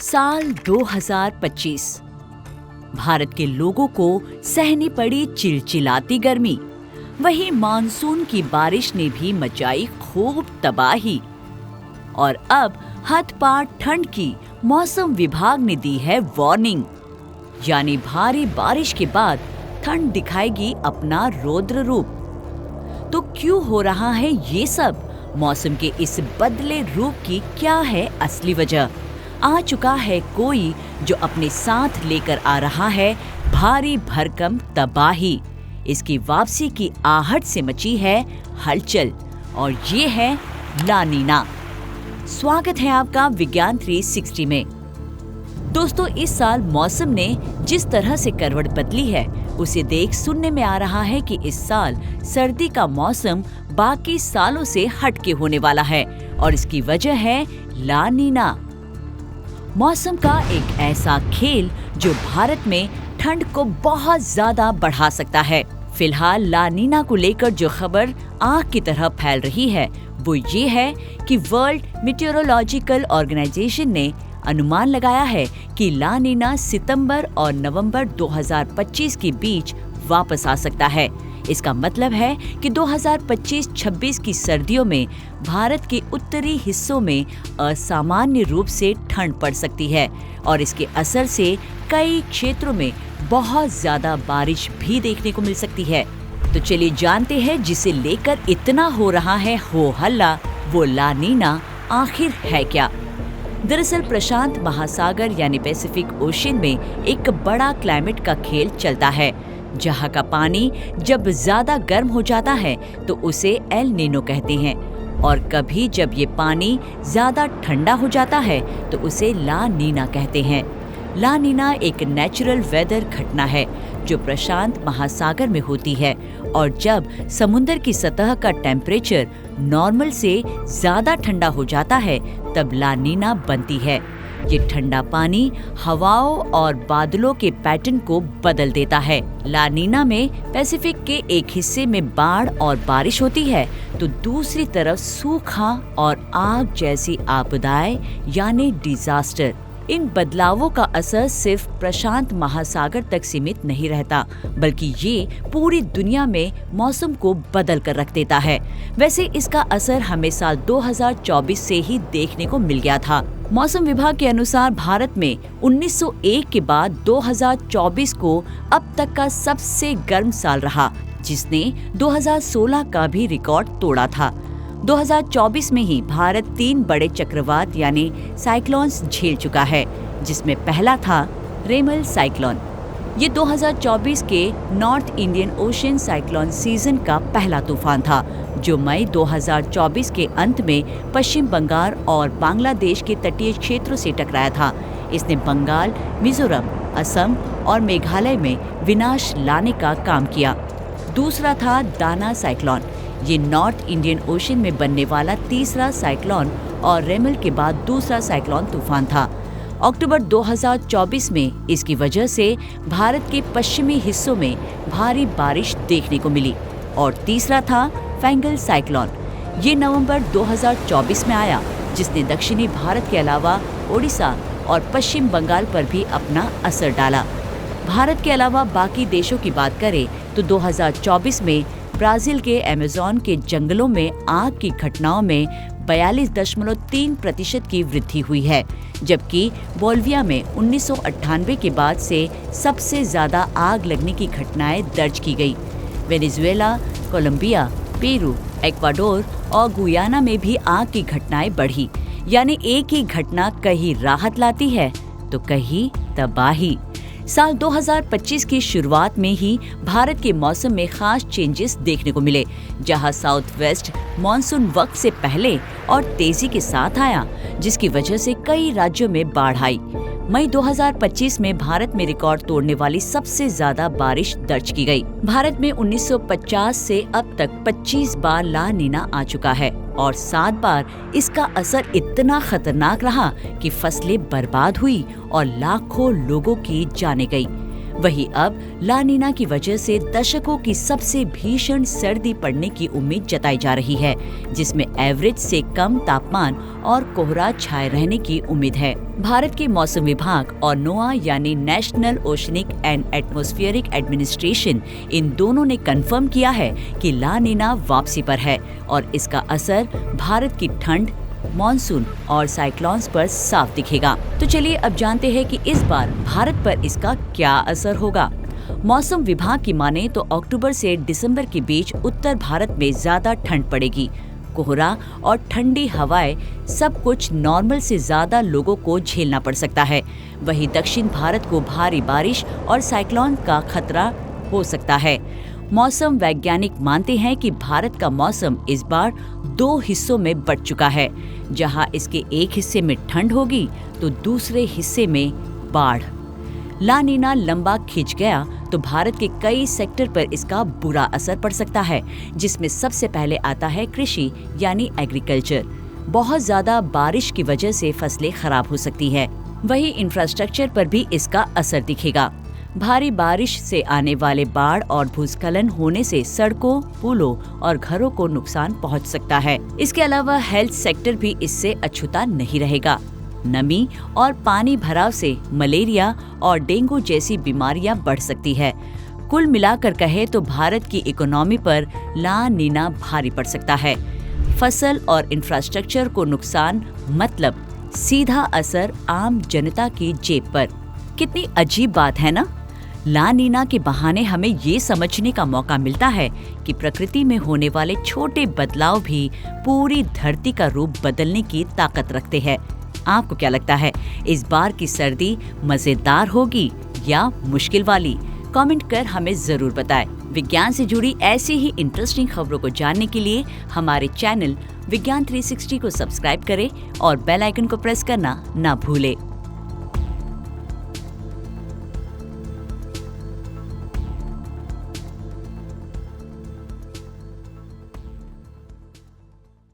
साल 2025। भारत के लोगों को सहनी पड़ी चिलचिलाती गर्मी। वहीं मानसून की बारिश ने भी मचाई खूब तबाही। और अब हद-पार ठंड की मौसम विभाग ने दी है वार्निंग, यानी भारी बारिश के बाद ठंड दिखाएगी अपना रौद्र रूप। तो क्यों हो रहा है ये सब? मौसम के इस बदले रूप की क्या है असली वजह? आ चुका है कोई जो अपने साथ लेकर आ रहा है भारी भरकम तबाही। इसकी वापसी की आहट से मची है हलचल, और ये है ला नीना। स्वागत है आपका विज्ञान 360 में। दोस्तों, इस साल मौसम ने जिस तरह से करवट बदली है, उसे देख सुनने में आ रहा है कि इस साल सर्दी का मौसम बाकी सालों से हटके होने वाला है, और इसकी वजह है ला नीना। मौसम का एक ऐसा खेल जो भारत में ठंड को बहुत ज्यादा बढ़ा सकता है। फिलहाल ला नीना को लेकर जो खबर आग की तरह फैल रही है, वो ये है कि वर्ल्ड मीटेरोलॉजिकल ऑर्गेनाइजेशन ने अनुमान लगाया है कि ला नीना सितंबर और नवंबर 2025 के बीच वापस आ सकता है। इसका मतलब है कि 2025-26 की सर्दियों में भारत के उत्तरी हिस्सों में असामान्य रूप से ठंड पड़ सकती है, और इसके असर से कई क्षेत्रों में बहुत ज्यादा बारिश भी देखने को मिल सकती है। तो चलिए जानते हैं जिसे लेकर इतना हो रहा है हो हल्ला, वो ला नीना आखिर है क्या। दरअसल प्रशांत महासागर यानी पैसिफिक ओशन में एक बड़ा क्लाइमेट का खेल चलता है, जहाँ का पानी जब ज्यादा गर्म हो जाता है तो उसे एल नीनो कहते हैं, और कभी जब ये पानी ज्यादा ठंडा हो जाता है तो उसे ला नीना कहते हैं। ला नीना एक नेचुरल वेदर घटना है जो प्रशांत महासागर में होती है, और जब समुद्र की सतह का टेम्परेचर नॉर्मल से ज्यादा ठंडा हो जाता है तब ला नीना बनती है। ये ठंडा पानी हवाओं और बादलों के पैटर्न को बदल देता है। ला नीना में पैसिफिक के एक हिस्से में बाढ़ और बारिश होती है, तो दूसरी तरफ सूखा और आग जैसी आपदाएं यानी डिजास्टर। इन बदलावों का असर सिर्फ प्रशांत महासागर तक सीमित नहीं रहता, बल्कि ये पूरी दुनिया में मौसम को बदल कर रख देता है। वैसे इसका असर हमें साल 2024 से ही देखने को मिल गया था। मौसम विभाग के अनुसार भारत में 1901 के बाद 2024 को अब तक का सबसे गर्म साल रहा, जिसने 2016 का भी रिकॉर्ड तोड़ा था। 2024 में ही भारत 3 बड़े चक्रवात यानी साइक्लोन्स झेल चुका है, जिसमें पहला था रेमल साइक्लोन। ये 2024 के north Indian ocean cyclone season का पहला तूफान था, जो मई 2024 के अंत में पश्चिम बंगाल और बांग्लादेश के तटीय क्षेत्रों से टकराया था। इसने बंगाल, मिजोरम, असम और मेघालय में विनाश लाने का काम किया। दूसरा था दाना साइक्लोन। ये नॉर्थ इंडियन ओशन में बनने वाला तीसरा साइक्लोन और रेमल के बाद दूसरा साइक्लोन तूफान था। अक्टूबर 2024 में इसकी वजह से भारत के पश्चिमी हिस्सों में भारी बारिश देखने को मिली। और तीसरा था फेंगल साइक्लोन। ये नवंबर 2024 में आया, जिसने दक्षिणी भारत के अलावा ओडिशा और पश्चिम बंगाल पर भी अपना असर डाला। भारत के अलावा बाकी देशों की बात करें तो 2024 में ब्राजील के अमेज़न के जंगलों में आग की घटनाओं में 42.3% की वृद्धि हुई है, जबकि बोलिविया में 1998 के बाद से सबसे ज्यादा आग लगने की घटनाएं दर्ज की गई। वेनेजुएला, कोलंबिया, पेरू, इक्वाडोर और गुयाना में भी आग की घटनाएं बढ़ी। यानी एक ही घटना कहीं राहत लाती है तो कहीं तबाही। साल 2025 की शुरुआत में ही भारत के मौसम में खास चेंजेस देखने को मिले, जहां साउथ वेस्ट मानसून वक्त से पहले और तेजी के साथ आया, जिसकी वजह से कई राज्यों में बाढ़ आई। मई 2025 में भारत में रिकॉर्ड तोड़ने वाली सबसे ज्यादा बारिश दर्ज की गई। भारत में 1950 से अब तक 25 बार ला नीना आ चुका है, और 7 बार इसका असर इतना खतरनाक रहा कि फसलें बर्बाद हुई और लाखों लोगों की जानें गई। वहीं अब ला नीना की वजह से दशकों की सबसे भीषण सर्दी पड़ने की उम्मीद जताई जा रही है, जिसमें एवरेज से कम तापमान और कोहरा छाए रहने की उम्मीद है। भारत के मौसम विभाग और नोआ यानी national oceanic and atmospheric administration, इन दोनों ने कंफर्म किया है कि ला नीना वापसी पर है और इसका असर भारत की ठंड, मॉनसून और साइक्लोन्स पर साफ दिखेगा। तो चलिए अब जानते हैं कि इस बार भारत पर इसका क्या असर होगा। मौसम विभाग की माने तो अक्टूबर से दिसंबर के बीच उत्तर भारत में ज्यादा ठंड पड़ेगी। कोहरा और ठंडी हवाएं, सब कुछ नॉर्मल से ज्यादा लोगों को झेलना पड़ सकता है। वहीं दक्षिण भारत को भारी बारिश और साइक्लोन का खतरा हो सकता है। मौसम वैज्ञानिक मानते हैं कि भारत का मौसम इस बार 2 हिस्सों में बंट चुका है, जहां इसके एक हिस्से में ठंड होगी तो दूसरे हिस्से में बाढ़। ला नीना लंबा खिंच गया तो भारत के कई सेक्टर पर इसका बुरा असर पड़ सकता है, जिसमें सबसे पहले आता है कृषि यानी एग्रीकल्चर। बहुत ज्यादा बारिश की वजह से फसलें खराब हो सकती है। वहीं इंफ्रास्ट्रक्चर पर भी इसका असर दिखेगा। भारी बारिश से आने वाले बाढ़ और भूस्खलन होने से सड़कों, पुलों और घरों को नुकसान पहुंच सकता है। इसके अलावा हेल्थ सेक्टर भी इससे अछूता नहीं रहेगा। नमी और पानी भराव से मलेरिया और डेंगू जैसी बीमारियां बढ़ सकती है। कुल मिलाकर कहे तो भारत की इकोनॉमी पर ला नीना भारी पड़ सकता है। फसल और इंफ्रास्ट्रक्चर को नुकसान, मतलब सीधा असर आम जनता की जेब पर। कितनी अजीब बात है ना। ला नीना के बहाने हमें ये समझने का मौका मिलता है कि प्रकृति में होने वाले छोटे बदलाव भी पूरी धरती का रूप बदलने की ताकत रखते हैं। आपको क्या लगता है, इस बार की सर्दी मजेदार होगी या मुश्किल वाली? कमेंट कर हमें जरूर बताएं। विज्ञान से जुड़ी ऐसी ही इंटरेस्टिंग खबरों को जानने के लिए हमारे चैनल विज्ञान 360 को सब्सक्राइब करें और बेल आइकन को प्रेस करना ना भूलें।